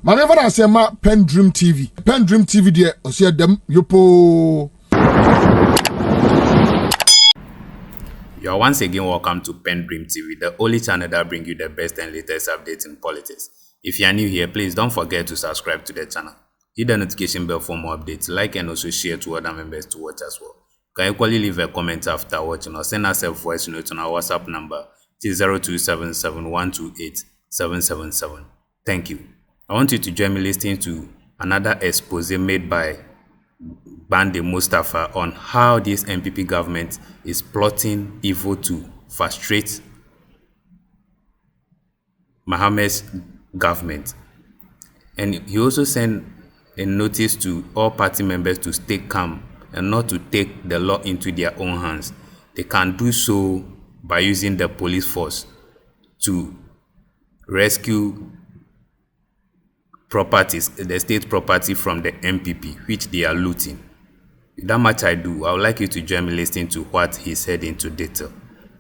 Maneva na sema PENDREAM TV. PENDREAM TV de osia dem yopo. You are once again welcome to PENDREAM TV, the only channel that brings you the best and latest updates in politics. If you are new here, please don't forget to subscribe to the channel. Hit the notification bell for more updates, like and also share to other members to watch as well. You can equally leave a comment after watching or send us a voice note on our WhatsApp number, 0277128777. Thank you. I want you to join me listening to another expose made by Gbandi Mustapha on how this NPP government is plotting evil to frustrate Mohammed's government. And he also sent a notice to all party members to stay calm and not to take the law into their own hands. They can do so by using the police force to rescue properties, the state property from the NPP, which they are looting. With that much I do, I would like you to join me listening to what he said into detail.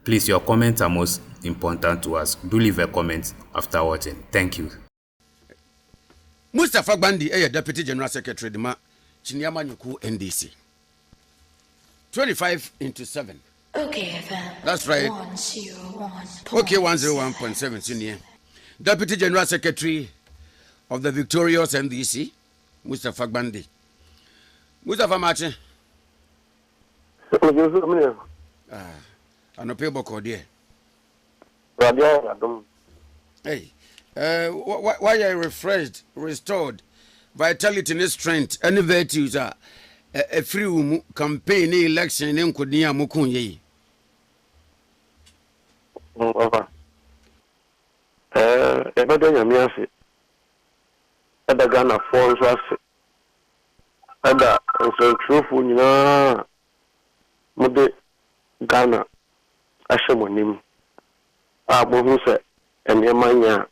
Please, your comments are most important to us. Do leave a comment after watching. Thank you. Mustapha Gbandi, Deputy General Secretary, Dima Chinyama Nyuku NDC. 25/7. Okay, FM. That's right. 101. Okay, 101.7 Senior. Deputy General Secretary of the victorious NDC, Mustapha Gbandi. Mustapha Mache. Anope boko there. Hey, why are refreshed, restored, vitality and strength, any virtues are a free campaign election in Kodia Mukunye. Ada Ghana for us ada so truthful nyina mode Ghana ashemonim abohu se enyemanya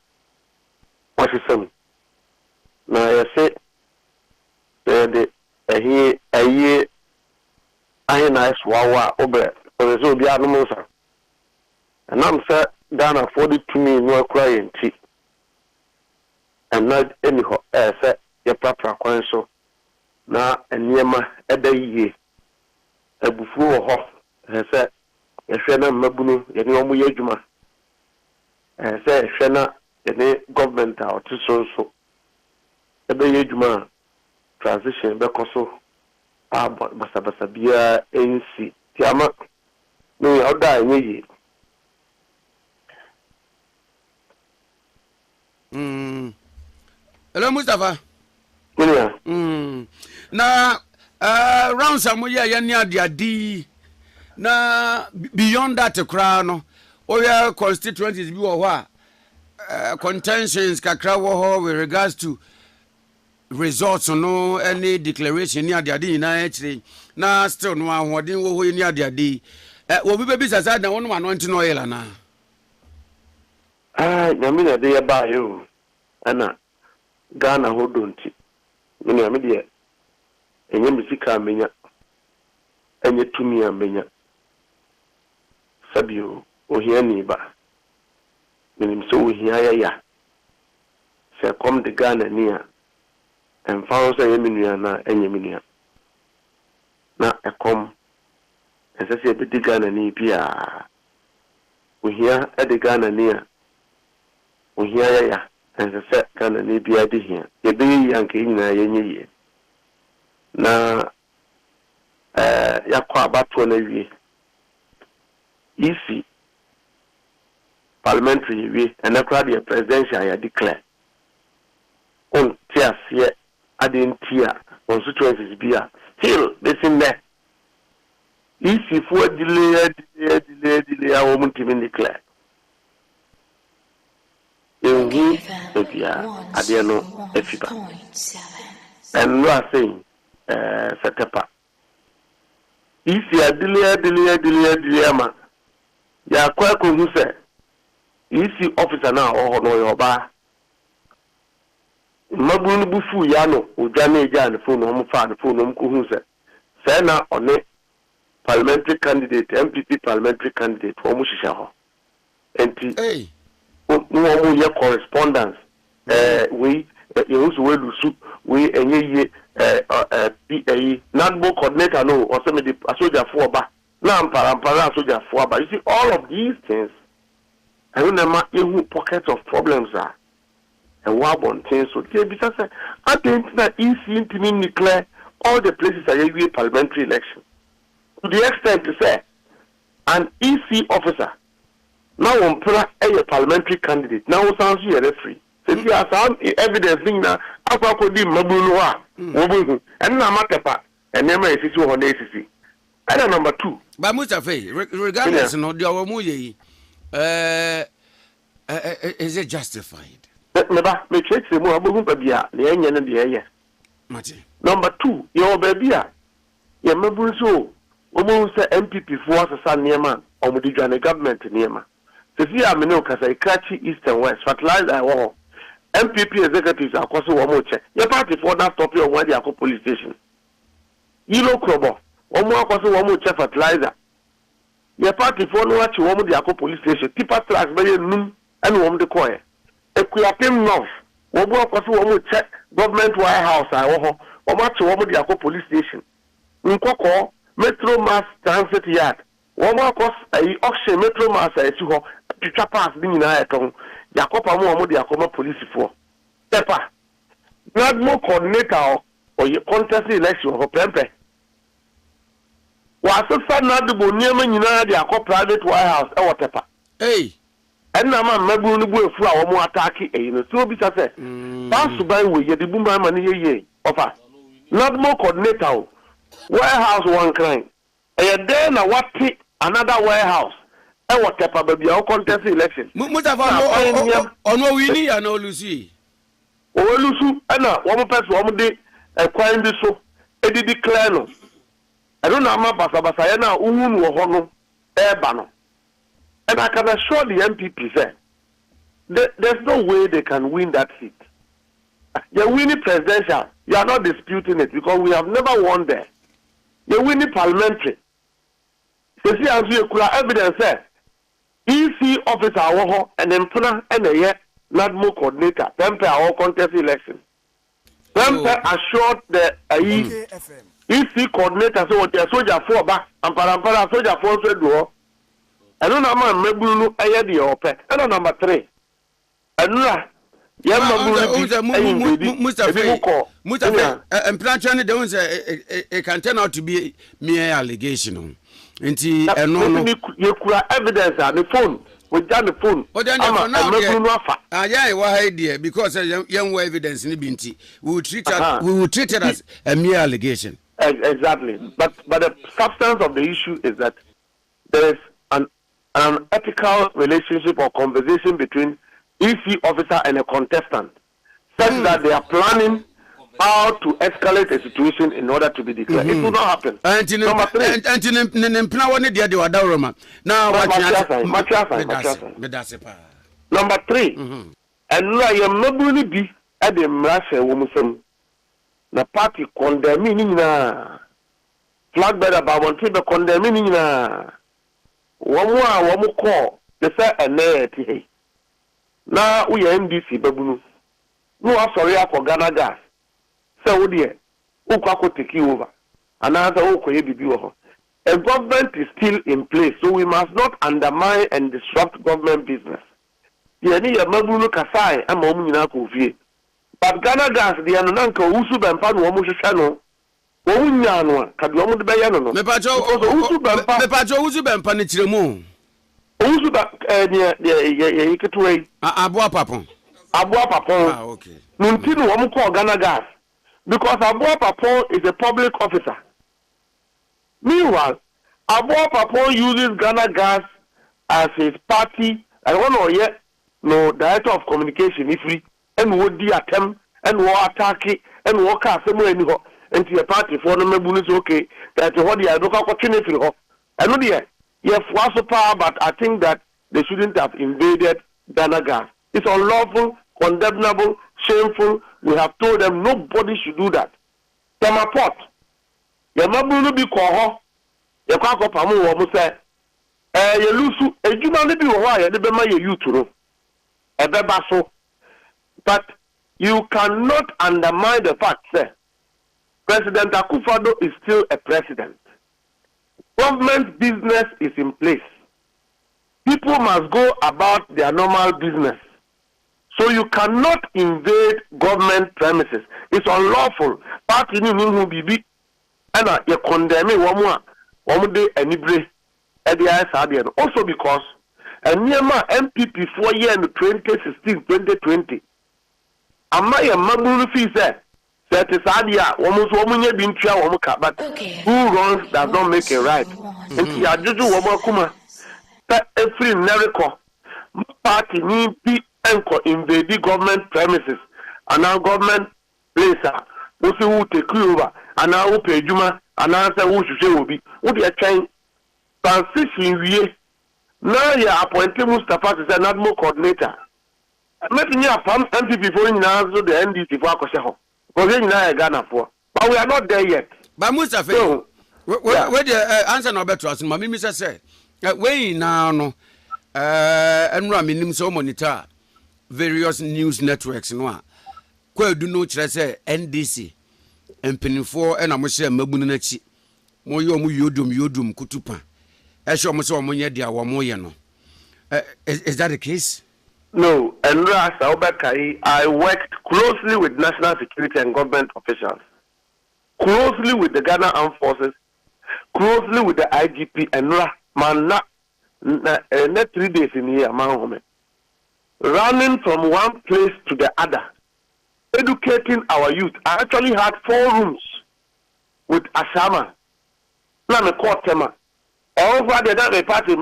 wasisem na yese de ehi ayi ahi na eswawa obre so obi anomusa anam se Ghana 42 million no akura yenti and not any say your proper council na enyema eda yie ebufu ho say ehwe na mabunu ye ne omo yadwuma say ehwe na ye government out so ebe yadwuma transition be koso basa bia NC tiama no ya oda enye Hello, Mustapha. Yeah. Na rounds amoya ya ni adiadi. Na beyond that crowd no. Oya constituencies bi wo ho contentions kakra wo ho with regards to results no any declaration ni adiadi na ekire. Na still no ahoden wo ho ni adiadi. Wo bi be sasa na wono anointing oil na. Nyamina de ya ba yo. Ana Ghana hodonti mene amede enye misika menya enye tumi amenya sabio ohia ni ba mene so ohia ya se kom de Ghana ni a emfa so yeminu na enye minu na ekom ensese be de Ghana ni bia ohia e de Ghana ni a ohia ya and the set kind of need be here. You be young king na na yakwa bato na wie easy parliamentary wie and the crowd the presidential ya declare on tia here adentia constituencies bia still this in there easy for delay our multi declare Adiano Efiba. And we are saying Setepa. If you are delay, man, you are quite who say, if you officer now or no your bar. Mabunu Bufu Yano, Ujane Jan, the phone home fan, the phone home who say, Sena on a parliamentary candidate, NPP parliamentary candidate, for Mushishaho. And Hey. No correspondence. We you also will lose we any PAE NADBO coordinator no or some of the soldier for ba now para soldier for ba. You see all of these things. I remember you pockets of problems are and one thing so because I think that easy to me declare all the places are a parliamentary election to the extent to say an EC officer now on a parliamentary candidate now sounds here referee. Since you have some evidence being now, I could be Mabulua, and Namatepa, and never a issue on ACC. And number 2. But Mustapha, regardless of the Omuye, is it justified? Never, me check the more Babia, the Indian and the air. Number 2, your babia. Your Mabuso, almost NPP for a son near man, or the government near man. The Minoka say catchy east and west, fertilizer war. NPP executives are causing one more check. Your party for that stop your one the police station. You know, Krobo, one more causing one more check fertilizer. Your party for no watch one the police station. Tipa tracks by noon and one the choir. A Kuyakim North, one more causing one more check government warehouse. I want one watch one the police station. Nkoko, Metro Mass Transit Yard. One more cause a auction Metro Mass to pass being in a tongue. Yakopa mo the Akoma police for. Tepa. Not more coordinator or your contest election for Pempe. Was so far not the Boniaman United Yakop private warehouse or Tepa. Hey. And now my Mabu flower more attacking a so be said. Pass to buy with the boom money ye. Offer. Not more coordinator. Warehouse one crime. And then a what another warehouse. I want to baby our contest election. Mustapha, no winning and no Lucy. Oh, Lucy, and one person one day acquiring this so. I did declare no. I don't know my Basabasayana, Umu or Hono, Airbano. And I can assure the NPP say there's no way they can win that seat. You're winning presidential. You are not disputing it because we have never won there. You're winning parliamentary. So see, as you could evidence there. EC officer and then and a year not more coordinator. Pempe our contest election. Pempe assured the EC coordinator so what they soldier for back and parampara soldier for do. I don't know man Mebulu ayedi ope. And number 3. And Mustapha, and Planchani don't say it can turn out to be mere allegation. Nti eno you could evidence on the phone with the phone. But then yeah, why dear because young evidence in binti we will treat it as a mere allegation. Exactly. But the substance of the issue is that there is an ethical relationship or conversation between EC officer and a contestant such that they are planning how to escalate a situation in order to be declared. It will not happen. Number 3. Number 3. And now you may be at the Russia woman. The party condemning flag better by one table condemning one more call. They say a nay. Now we are MDC Babunu. No, sorry for Ghana gas. So dear, who take you over? Another a government is still in place, so we must not undermine and disrupt government business. The need a Mabulu Kasai and Momina Kofi. But Ghana gas, the Ananka Usu Bampan Womushano, Womunyano, Kadomu de Bayano. Mepacho Usu Bampanichimo. Usu near the Ikatway. Abua Papon. Abua Papon. Okay. Nuntino Womuko Ghana gas. Because Abua Papon is a public officer. Meanwhile, Abua Papon uses Ghana gas as his party. I don't know yet. No director of communication. If we and would the attempt and war attack it and walk out somewhere into your party for the Mabunus okay. That's what the local opportunity. I know the yes was a power, but I think that they shouldn't have invaded Ghana gas. It's unlawful, condemnable, shameful. We have told them nobody should do that. Tamapot. Yamabunu be call her. Yakako Pamu woman say, you lose a human be why the Bema you to know. A bebaso. But you cannot undermine the fact, sir. President Akufo-Addo is still a president. Government business is in place. People must go about their normal business. So you cannot invade government premises. It's unlawful. Party ni who bibi and you condemn one day enibre also because Niyama NPP 4 year in 2016-2020. Ama ya mabulu fi say it is adia almost womunye bintua womuka but who wrongs does not make it right. Nti ya juju wobakuma that every miracle party ni be enko invade government premises and now government place we see who take over and now who pay juma and now say who should obi who dey try transition we now you appointed Mustapha as an admin coordinator. Making you a NPP for the NDC for Akosheho. Because in Ghana for. But we are not there yet. But Mustapha, so, where the answer no better us, Mammy Mr. say, way now, no, and Ramin so monitor various news networks. No, quite do not say NDC and penny for and I'm saying Mabunachi. Moyo Yodum Kutupa. I show myself Moya dia Wamoyano. Is that the case? No, and I worked closely with national security and government officials, closely with the Ghana Armed Forces, closely with the IGP, and not 3 days in here, man, running from one place to the other, educating our youth. I actually had 4 rooms with Ashama, not a court tema. Over the other party,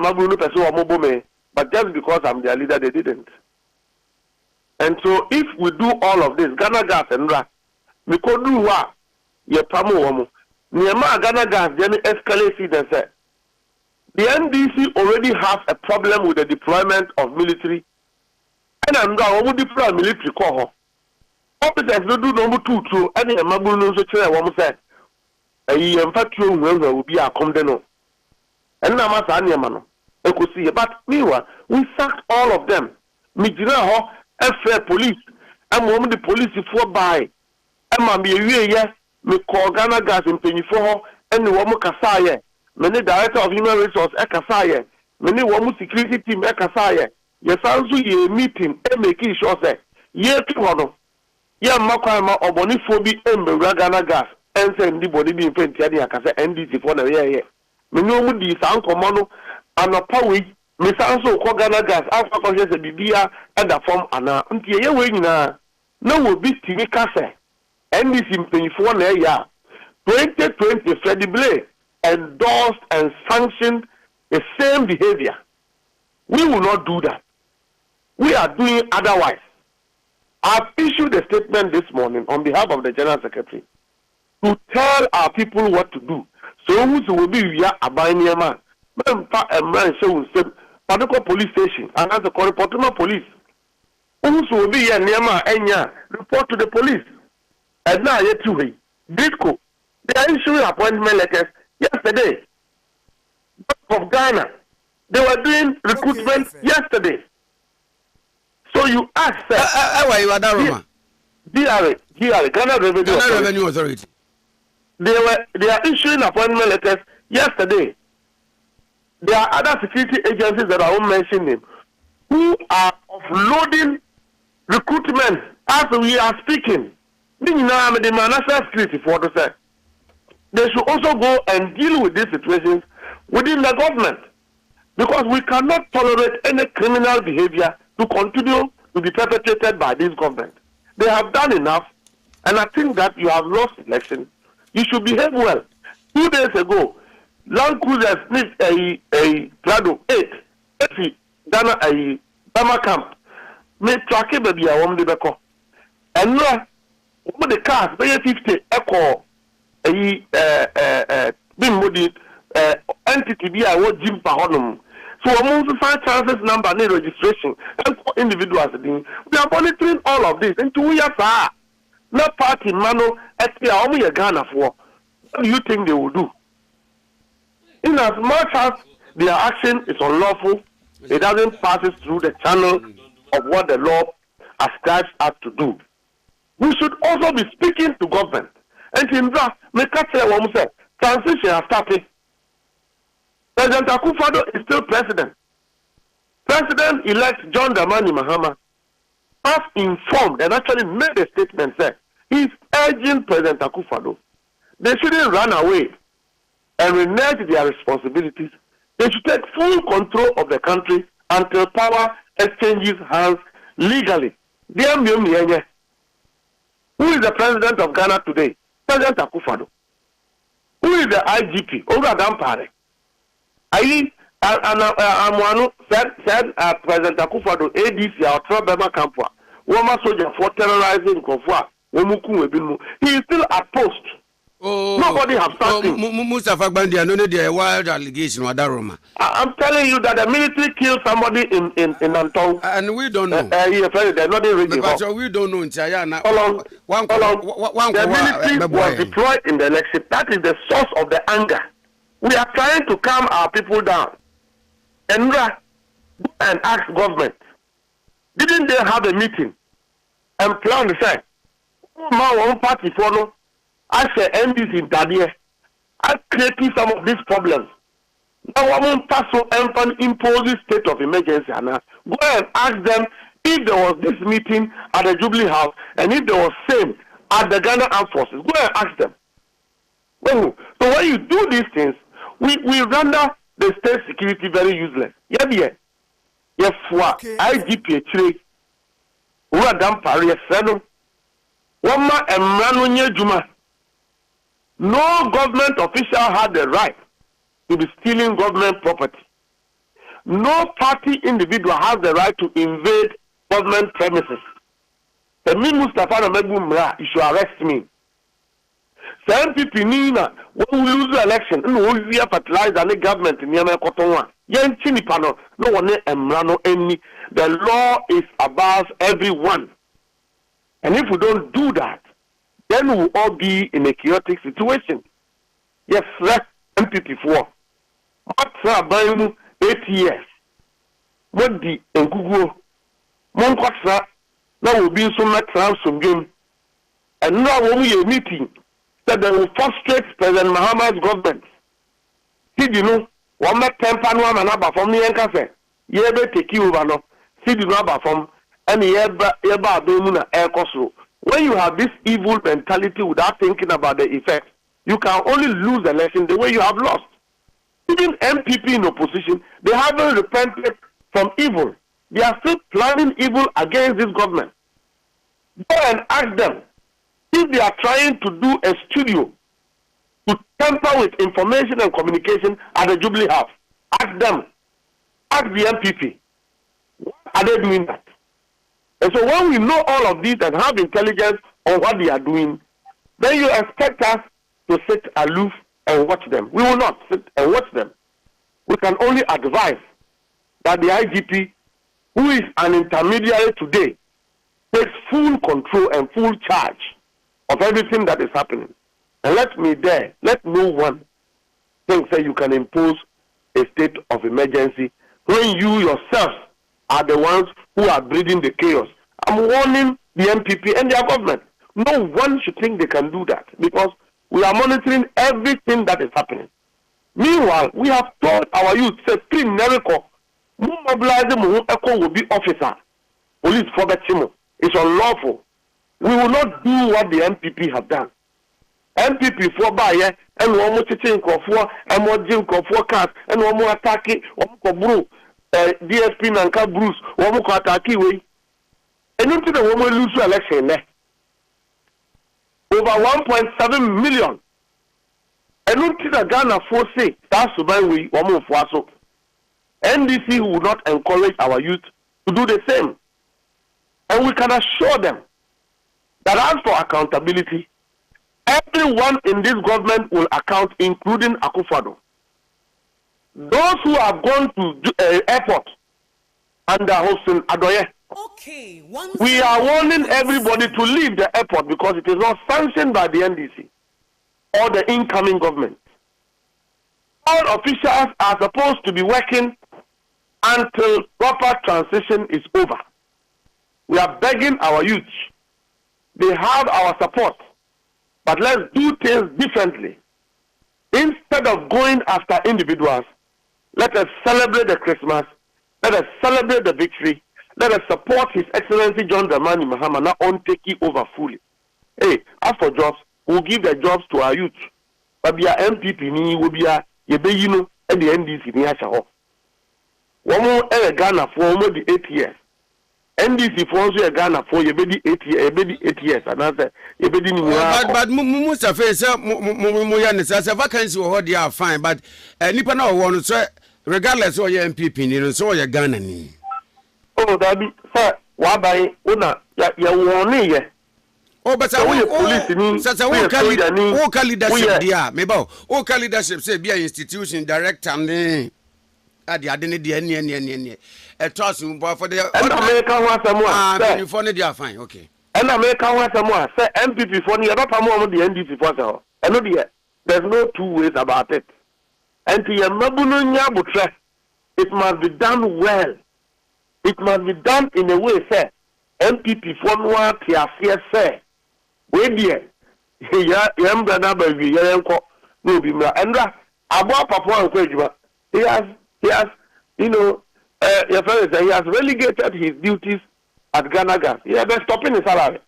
but just because I'm their leader, they didn't. And so if we do all of this, Ghana Gas and Ra, we could do what? Ye Pamu Womu. Niema Ghana Gas, then escalate and say, the NDC already has a problem with the deployment of military. And I'm going to deploy military corps. Officers don't do number 2, and the Mabuno Chair woman said, a factory will be a condemnation. And now, Mano. But meanwhile, we sacked all of them. Mijina FA police, and woman the police for by. And be a me call Ghana Gas in Penny for and the woman Kasaye. Many director of human resource Kasaye. Many woman security team Kasaye. Yes, also ye meeting and making sure say, ye to ye Makama or Bonifobi and Ghana Gas and send the body being painted Kasa NDC for the year. Many woman the sound commando. And a power, Miss Anso, Ghana Gas, Alpha Conscious, and Bibia, and the form, and a wing now. No will be Timmy Cassa. And this in 24 year. 2020, Freddie Blay endorsed and sanctioned the same behavior. We will not do that. We are doing otherwise. I've issued a statement this morning on behalf of the General Secretary to tell our people what to do. So who will be via a binary man. Particular police station and as a Portuma police. Who will be here near Enya report to the police. And now yet to me. Disco. They are issuing appointment letters yesterday. Of Ghana. They were doing recruitment yesterday. So you ask why you are that DRA, Ghana Revenue Authority. They are issuing appointment letters yesterday. There are other security agencies that I won't mention them who are offloading recruitment as we are speaking. They should also go and deal with these situations within the government because we cannot tolerate any criminal behavior to continue to be perpetrated by this government. They have done enough, and I think that you have lost election. You should behave well. 2 days ago, Land Cruiser sniffed a Prado 8. Ghana a Bama camp. Me track it baby a woman de beko. And no, over the cars, they 50 echo a bimodi entity be a word Jim Pahonum. So among the 5 chances number need registration and for individuals. We are monitoring all of this. And 2 years are not party mano at the only a Ghana for. What do you think they will do? In as much as their action is unlawful, it doesn't pass through the channel of what the law ascribes us to do. we should also be speaking to government. And in that, make us say, transition has started. President Akufo-Addo is still president. President-elect John Dramani Mahama has informed and actually made a statement that he's urging President Akufo-Addo. They shouldn't run away and renege their responsibilities. They should take full control of the country until power exchanges hands legally. Who is the president of Ghana today? President Akufo-Addo. Who is the IGP? Dampare. Amwanu said President Akufo-Addo ADC or Trabema Kampwa. Woma soldier for terrorizing Kofwa. He is still at post. Nobody has started. Mustapha Gbandi, I know the wild allegation or Daroma. I'm telling you that the military killed somebody in Antong. And we don't know. They're not really but we don't know in China. The military was deployed in the election. That is the source of the anger. We are trying to calm our people down. And ask government, didn't they have a meeting and plan to say, my own party follow? I say NDC in Tadia. I created some of these problems. Now I won't pass on impose this state of emergency. Go and ask them if there was this meeting at the Jubilee House and if there was same at the Ghana Armed Forces. Go and ask them. So when you do these things, we render the state security very useless. Yes, IGP Chile, who are done Paris, Wama and Juma. No government official had the right to be stealing government property. No party individual has the right to invade government premises. The me Mustapha you should arrest me. The NPP Nina, when we lose the election, and we will fertilize the government in Yemen Kotonwa. Yen Chini Pano, no one emrano any. The law is above everyone. And if we don't do that, then we will all be in a chaotic situation. Yes, sir, NPP 4. What 8 years? What the Google? Monkwasa, now will be so much some game. And now when we are meeting, that they will frustrate President Mahama's government. See, you know, one make 10 pound one and about from the Encafe. Yebe take you over no. See, you know about from and yeba Bemuna Air Cosro. When you have this evil mentality without thinking about the effects, you can only lose the election the way you have lost. Even NPP in opposition, they haven't repented from evil. They are still planning evil against this government. Go and ask them if they are trying to do a studio to tamper with information and communication at the Jubilee House. Ask them. Ask the NPP. Why are they doing that? And so when we know all of these and have intelligence on what they are doing, then you expect us to sit aloof and watch them. We will not sit and watch them. We can only advise that the IGP, who is an intermediary today, takes full control and full charge of everything that is happening. And let no one think that you can impose a state of emergency when you yourselves are the ones who are breeding the chaos. I'm warning the NPP and their government. No one should think they can do that because we are monitoring everything that is happening. Meanwhile, we have told our youth, say, please never mobilize them echo will be officer. Police for that it's unlawful. We will not do what the NPP have done. NPP for buyer and one more teaching for and more gym for cars and one more attacking one more DSP Nanka Bruce, one more attack way. And into the woman lose the election. Over 1.7 million. And into the Ghana for say that's why we one more for so. NDC will not encourage our youth to do the same. And we can assure them that as for accountability, everyone in this government will account, including Akufo-Addo. Those who have gone to airport under Hossein Adoye, we are warning everybody to leave the airport because it is not sanctioned by the NDC or the incoming government. All officials are supposed to be working until proper transition is over. We are begging our youth, they have our support. But let's do things differently. Instead of going after individuals, let us celebrate the Christmas. Let us celebrate the victory. Let us support His Excellency John Dramani Mahama, not on taking over fully. Hey, as for jobs, we'll give the jobs to our youth. But be a NPP, ni will be a yebeyino at the NDC ni ashaho. One more Ghana for almost the 8 years. NDC for also Ghana for yebedi 8 years, yebedi 8 years, and after yebedi ni. But Mustapha say mo vacancy or they are fine. But nipa na want so regardless of your NPP, ni so your Ghana ni. Oh, that be sir. Why by una ya warning ye. Oh, but I will leadership there. Maybe all leadership say be an institution director and at the any a trust for the American one someone. For they are fine, okay. And American one someone say MPP for the other more the NDC for so. And no, there's no two ways about it. And to your mabununya butre, it must be done well. It must be done in a way, say MPP for no tia fear say. We dear, yam brother baby, yanko, no be mra. And about Papa and he has, you know, your friend said he has relegated his duties at Ghana Gas. He has been stopping his salary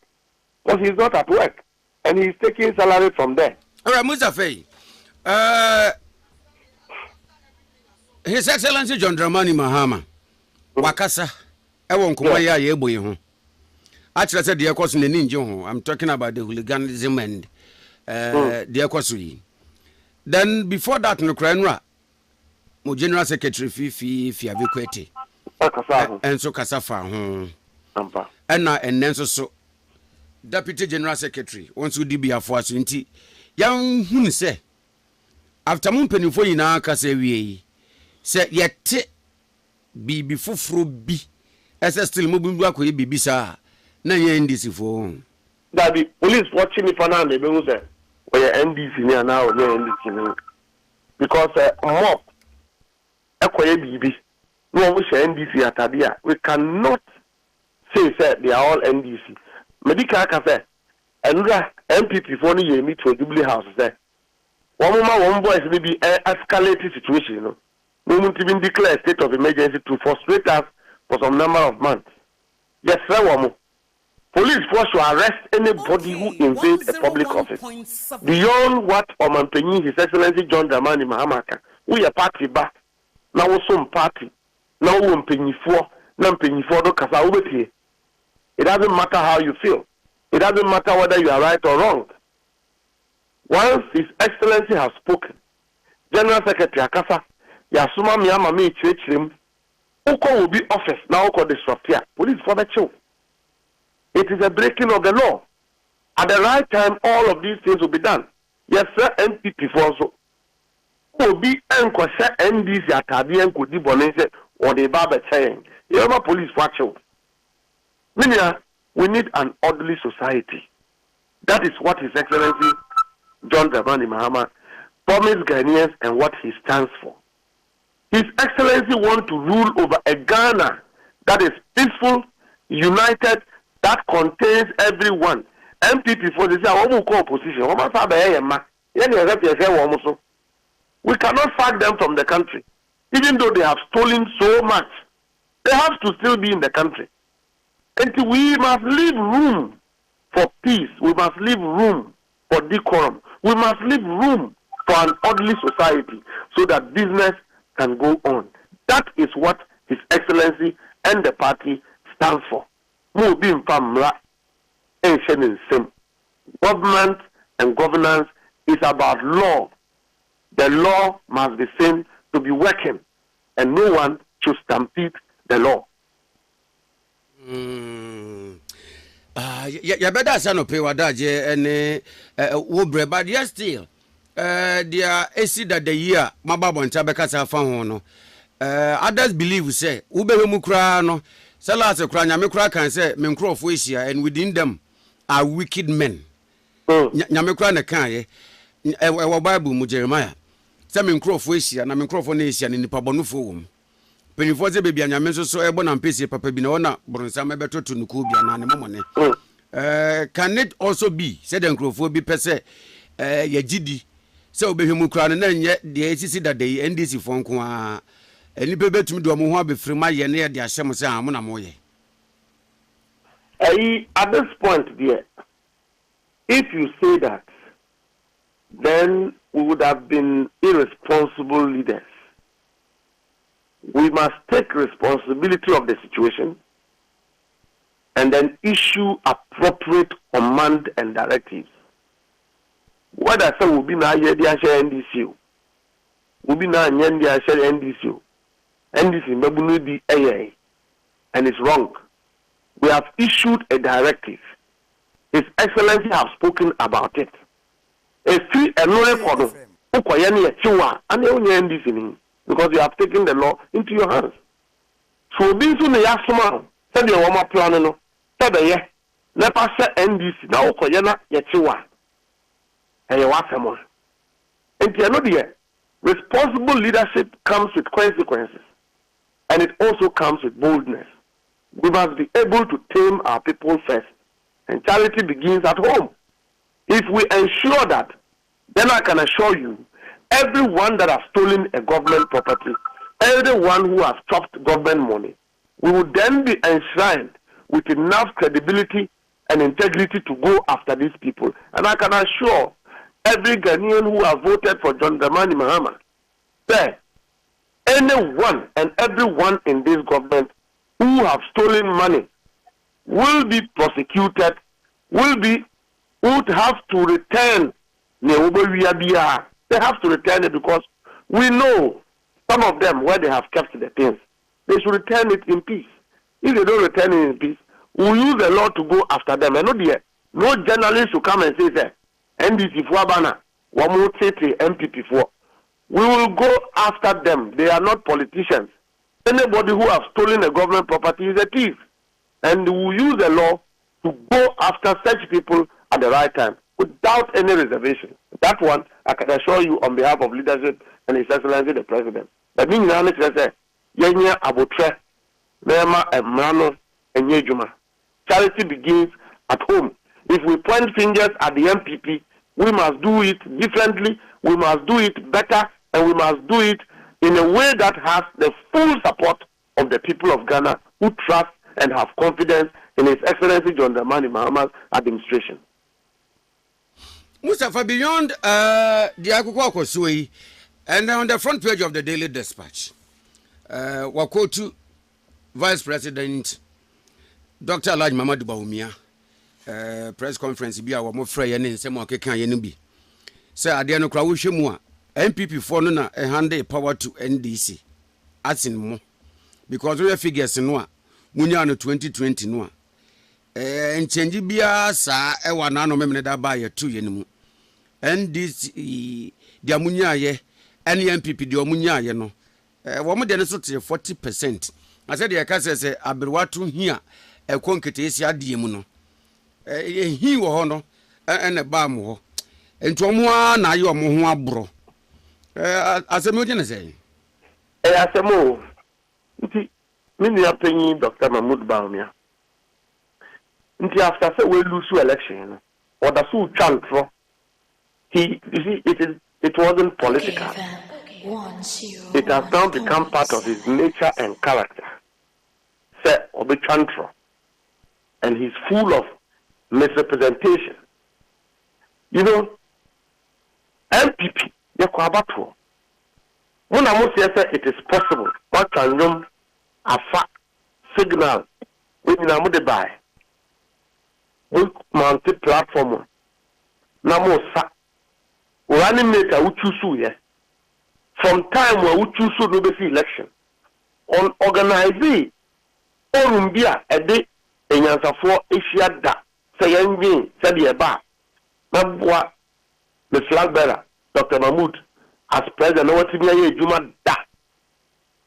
because he's not at work and he's taking salary from there. All right, Mustapha. His Excellency John Dramani Mahama, Wakasa, I won't come here, ye actually, I said, dear Cousin Ninja, I'm talking about the hooliganism and dear Cousin. Then, before that, no Cranra, my General Secretary Fifi Aviquete, and so Casafa, and then so Deputy General Secretary, once we did be a force into young Hun say, after Mumpany for in our Casawi, said yet be before Fro B, as I still moving back with Bibisa. Na ye NDC for that be police watching me for now. They be say we NDC near now. We NDC because mob ekoye bibi. No we say NDC atadia. We cannot say they are all NDC. Medical can say Enra MPP for ni meet to Jubilee House say. One boys maybe escalated situation. You know, no even declare a state of emergency to frustrate us for some number of months. Yes, sir. Police force to arrest anybody who invades a public office. Beyond what Omanpenyi, His Excellency John Dramani Mahama, we are party back. Now we some party. Now we Mpenyi for. Now Mpenyi for do kasa ubeti. It doesn't matter how you feel. It doesn't matter whether you are right or wrong. Once His Excellency has spoken, General Secretary Akasa, Yasuma Miyama me chim. Uko will be office. Now Uko disrupt here. Police for the chill. It is a breaking of the law. At the right time, all of these things will be done. Yes, sir, NPP for also. Will be NDC Atadi could be bonese or the barber saying, you have a police watch. We need an orderly society. That is what His Excellency John Dramani Mahama promised Ghanaians and what he stands for. His Excellency wants to rule over a Ghana that is peaceful, united, that contains everyone. MPP for this opposition. We cannot sack them from the country. Even though they have stolen so much, they have to still be in the country. And we must leave room for peace. We must leave room for decorum. We must leave room for an orderly society so that business can go on. That is what His Excellency and the party stands for. Government and governance is about law. The law must be seen to be working, and no one should stampede the law. Yeah, better say no pay wadaje and wobre, but yes still there AC that the year mababo ntabeka sa fa ho no others believe say ube mu kra no sellers kra nyame kra kan say men crofo Asia and within them are wicked men. Nyame kra na kan ye Bible mu Jeremiah say men crofo Asia na men crofo na Asia ni nipa bonofo wom penifo ze bebia nyame so ebo na mpese papa bi na ona bronsa mebetoto nuku bia na ne momone Can it also be said Nkrofo per se ye GD so be mu kra no na nye de esisi that the NDC fo nko a eni betumi do mo ho abefrima ye na de ahyem se am na mo ye. At this point, dear, if you say that, then we would have been irresponsible leaders. We must take responsibility of the situation and then issue appropriate command and directives. What I say will be now NDC. Will be now NDC. NDC AA, and it's wrong. We have issued a directive. His Excellency have spoken about it. A free and no record because you have taken the law into your hands. So this one is small. Said you want my plan no. Said ye. Never say NDC. Now koyena yechiwa. And you want someone. And you know the responsible leadership comes with consequences, and it also comes with boldness. We must be able to tame our people first, and charity begins at home. If we ensure that, then I can assure you, everyone that has stolen a government property, everyone who has chopped government money, we will then be enshrined with enough credibility and integrity to go after these people. And I can assure every Ghanaian who has voted for John Dramani Mahama, that anyone and everyone in this government who have stolen money will be prosecuted, would have to return. They have to return it because we know some of them where they have kept the things. They should return it in peace. If they don't return it in peace, we'll use the law to go after them. And no journalist should come and say that NDC for Bana, NPP for. We will go after them. They are not politicians. Anybody who has stolen a government property is a thief. And we will use the law to go after such people at the right time without any reservation. That one, I can assure you on behalf of leadership and His Excellency the President. But me, say, Yenya Abotre, Nema Emrano, and Yejuma. Charity begins at home. If we point fingers at the NPP, we must do it differently, we must do it better, and we must do it in a way that has the full support of the people of Ghana who trust and have confidence in His Excellency John Dramani Mahama's administration. Mustapha, beyond the Akukwa Kosui, and on the front page of the Daily Dispatch, Wakotu Vice President Dr. Alhaji Mamadu Bawumia, press conference, be our more free and in some Wakekan Yenubi. Sir, Adiano Krawushimua. NPP for no na hand power to NDC. As in more. Because we figures no munya no 2020 no. And change bia sa e wana no memne da ba ye 2 ye mu. NDC dia munya ye NPP dia munya ye no. Wo mo de no so 40%. I said the case say aberwatu hia e konkete esi ade mu no. Hi wo ho no e ba mo ho. Ento mo na ye mo ho abro. Asemo jene say. Asemo. Nti mini apenyi Dr. Mahmoud Bawumia. Nti after say we lose election, or the so chantro. You see, it wasn't political. It has now become part of his nature and character. Say obi chantro. And he's full of misrepresentation. You know, NPP Yakwabatu. When I must say it is possible, what can you afa signal when you are moved by? We mounted platform. Namosa. We animate a uchusu from time where uchusu no be election. On organizing Orumbia a day in Yansafo Asia da saying said the bar. Nabwa the flag bearer. Dr. Mahmoud, as president, no what to Juma da.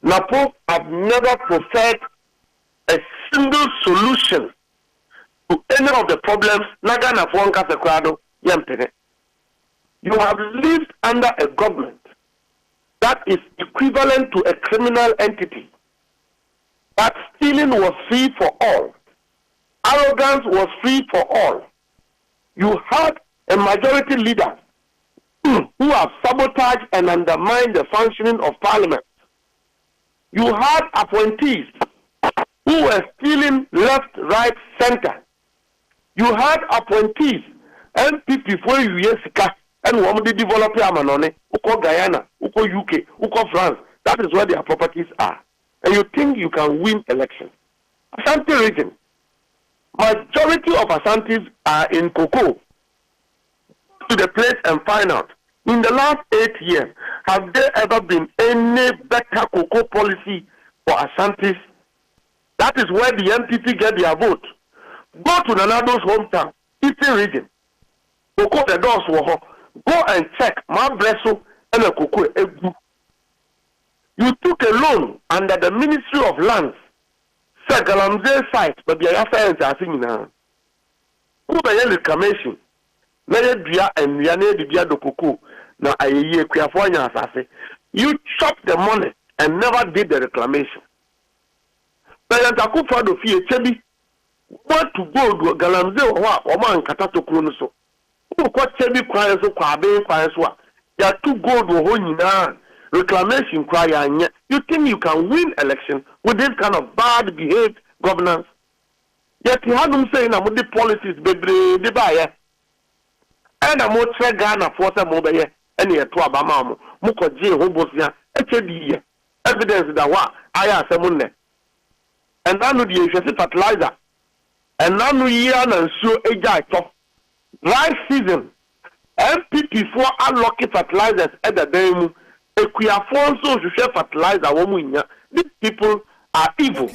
Napo have never preferred a single solution to any of the problems. Nagana Fonka Sekwado Yampene. You have lived under a government that is equivalent to a criminal entity. But stealing was free for all. arrogance was free for all. You had a majority leader who have sabotaged and undermined the functioning of parliament. You had appointees who were stealing left, right, center. You had appointees, NPP for USK, and women develop Amanone, Uko Guyana, Uko UK, Uko France. That is where their properties are. And you think you can win elections. Ashanti region, majority of Ashantis are in cocoa. To the place and find out. In the last 8 years, have there ever been any better cocoa policy for Ashantis? That is where the NPP get their vote. Go to Nanado's hometown, Eastern region. Cocoa the doors were. Go and check my bresso and a cocoa egg. You took a loan under the Ministry of Lands. Sir Galamsey site, but the affairs are singing now. Who the reclamation? Na dua and Yane Dia do Cocoa. Now a year Kuafonya assassin. You chopped the money and never did the reclamation. President Akufo-Addo fie chebi want to go to Galamsey or man katato kronuso. Who got chebi kwanye so kwa be kwanye so. There are two gold wo nyina reclamation cry. You think you can win election with this kind of bad behaved governance? Yet you have them saying I'm with the policies bebre de baye. And I'm more try Ghana for some mobile and here to Abama Muko J Hobosia HD evidence that what I ask someone. And now the fertilizer. And now year and so a top dry season. NPP for unlocking fertilizers at the demo. Equiafonso to share fertilizer woman. These people are evil.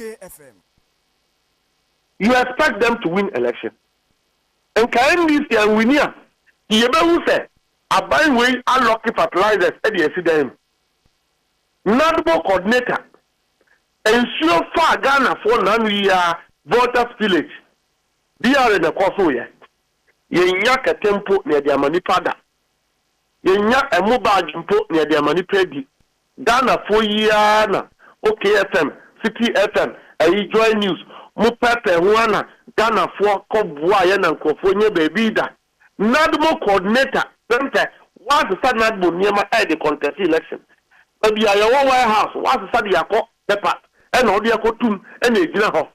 You expect them to win election. And can this year win here? The who said, I buy way unlocking fertilizers at the SDM. Notable coordinator. Ensure far Ghana for non-year voters village. They are in the Kosovo. Yenyak a tempo near their manipada. Yenyak a mobile tempo near their manipedi. Ghana 4 year OKFM, City FM, a joy news. Mupepe Huana, Ghana 4 Kobwa and Kofonia baby da. Nadmo coordinator, once the sad Nadmo near my head the contest election. Maybe I your warehouse, once the sad Yako, Pepper, and Odiako Tum, and a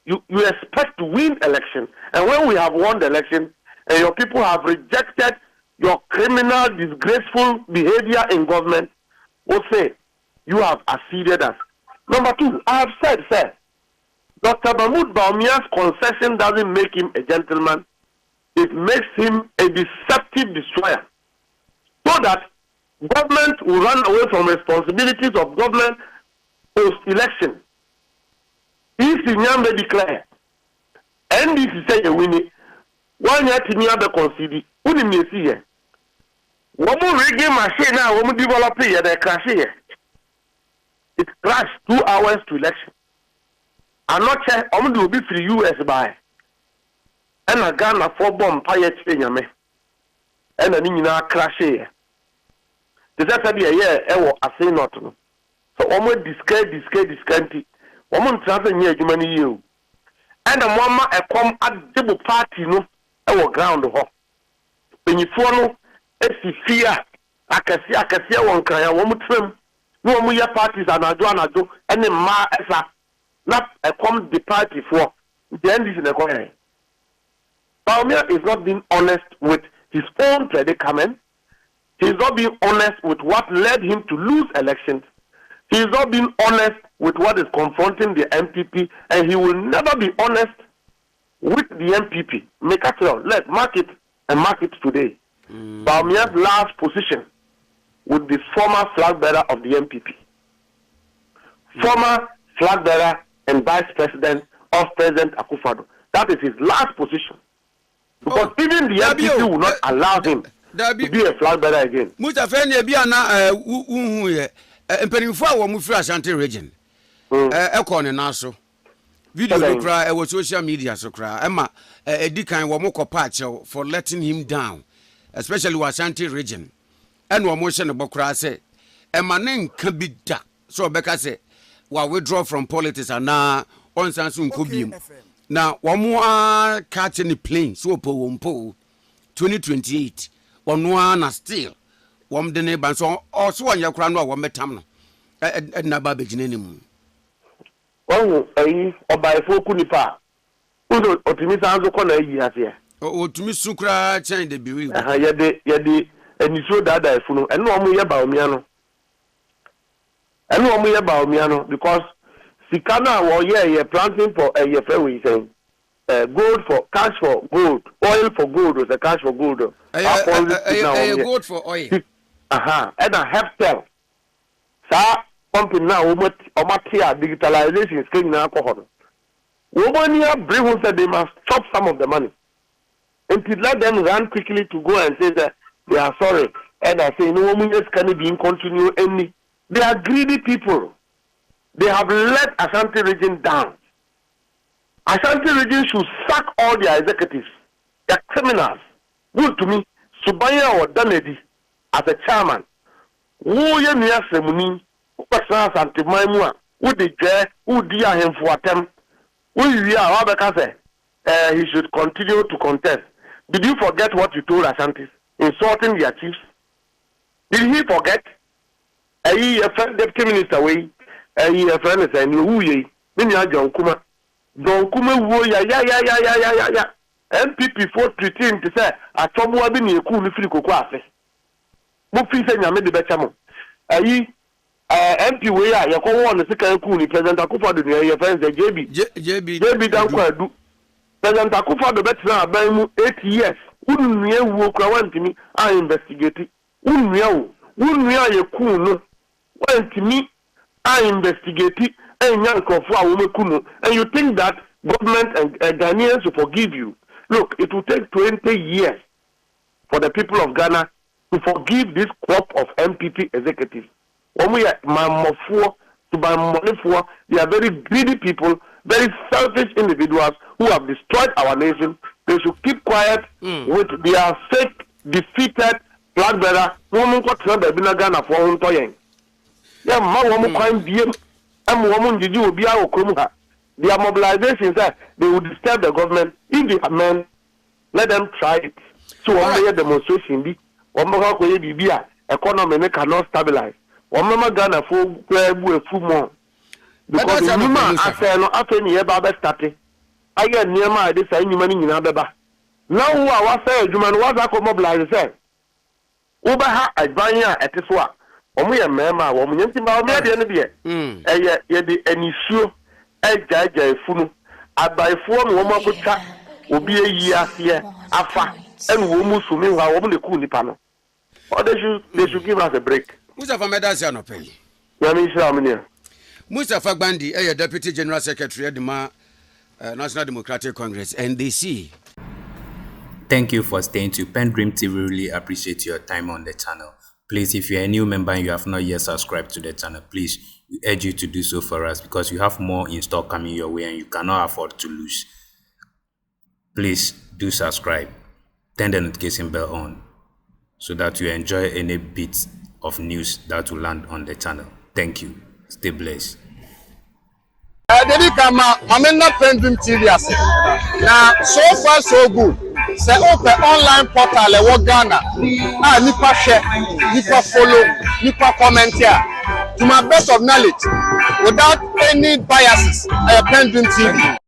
you expect to win election. And when we have won the election, and your people have rejected your criminal, disgraceful behavior in government, we'll say you have acceded us. Number two, I have said, sir, Dr. Mahmoud Bawumia's concession doesn't make him a gentleman. It makes him a deceptive destroyer. So that government will run away from responsibilities of government post-election. If Nyambe declare, and this is say a winning, 1 year to Nyambe concede, who did you see here? One more rigging machine now, one more develop here, they crash here. It crashed 2 hours to election. I'm not sure, I'm going to be free US by. And I got a 4 bomb pirate thing, and I need now crash here. The second year, I say not. So almost discount. Woman transfer near Germany you. And a mama a come at double party no our ground ho. When you follow esi fear akasia one cry woman trim. No more parties and ado and the ma esa not a come the party for the end is in the corner. Bawumia is not being honest with his own predicament. He is not being honest with what led him to lose elections. He is not being honest with what is confronting the NPP, and he will never be honest with the NPP. Make it clear. Let's mark it and mark it today. Bawumia's last position with the former flag bearer of the NPP. Former flag bearer and vice president of President Akufo-Addo. That is his last position. Because even the NPP will not allow him to be a flag bearer again. Mustapha Empenifo a wo Fruastrate region ekọ ne naso video no kra e wo social media so kra ema edikan wo mo patch for letting him down, especially Ashanti region, and wo mo hye ne bokra say ema ne nka bi da so obeka say wa withdraw from politics and na onsan so nko biem Now, one more catching the plane, so po 2028. One more still. One the neighbor, so also one your crown or one metamno. Naba Bejinum. Oh, or by Fokunipa. Uzo Otimisa Anzo Kona years here. Oh, to Miss Sukra, change the beauty. Yadi, and you saw that I funo, and no more about Miano. And no more about Miano because Sikana or yeah, planting for a year fairway saying gold for cash for gold, oil for gold was a cash for gold. Gold for oil. And a hectare. Sa pumping now, Omatia digitalization is killing alcohol. Woman here bring who said they must stop some of the money. And to let them run quickly to go and say that they are sorry. And I say, no woman just can't be in continue any. They are greedy people. They have let Ashanti region down. Ashanti region should sack all their executives. They are criminals. Good to me. Subaya or Danedi as a chairman. Who ye near Semuni, who personal Santi Maimua, who the J, who dear him for attempt, who you are Abakase, he should continue to contest. Did you forget what you told Ashantis? Insulting their chiefs? Did he forget? A friend deputy minister way, a friend is saying, who ye, Minya John Kuma. John Kuma, who ya. NPP for treating to say, I told you I've been a cool free coffee. Mufi said, I made the better one. MP way, you call one the second cool, President Akufa, your friends, the JB, don't quite do. President Akufa, the better now, 8 years. Wouldn't you walk around to me? I investigate. Wouldn't you cool? Went to me, I investigate. And young Kofu, and you think that government and Ghanaians will forgive you? Look, it will take 20 years for the people of Ghana to forgive this crop of MPP executives. When we are for to buy money for, they are very greedy people, very selfish individuals who have destroyed our nation. They should keep quiet with their fake, defeated flag bearer. Woman got to be Ghana for him toying. Yeah, my woman crime DM and woman did you be our Krumuha. Their mobilization said they would disturb the government. If they are men, let them try it. So one day demonstration be economy cannot stabilize. One mama Ghana for a few more. Because the woman after near Baba started. I get near my this any money in Ababa. Now who I was saying, Juman was I mobilize say. Ubaha Advania at this one. Omu mema, woman yanti ba omu de ne de. Ye de anisu ejaja efunu. Abaifo me woman kuta obi eyi ase afa. And woman sumi wa woman de ku nipa no. Or they should give us a break. Mustapha Medasi no pay. Yami Islamania. Mustapha Gbandi, Deputy General Secretary of the National Democratic Congress, NDC. Thank you for staying to PENDREAM TV. Really appreciate your time on the channel. Please, if you're a new member and you have not yet subscribed to the channel, please, we urge you to do so for us because you have more in store coming your way and you cannot afford to lose. Please do subscribe. Turn the notification bell on so that you enjoy any bits of news that will land on the channel. Thank you. Stay blessed. Dedi kama amena PENDREAM TV ase. Na so far so good. Say open online portal e wo Ghana. Nipa share, nipa follow, nipa comment here. To my best of knowledge, without any biases, PENDREAM TV.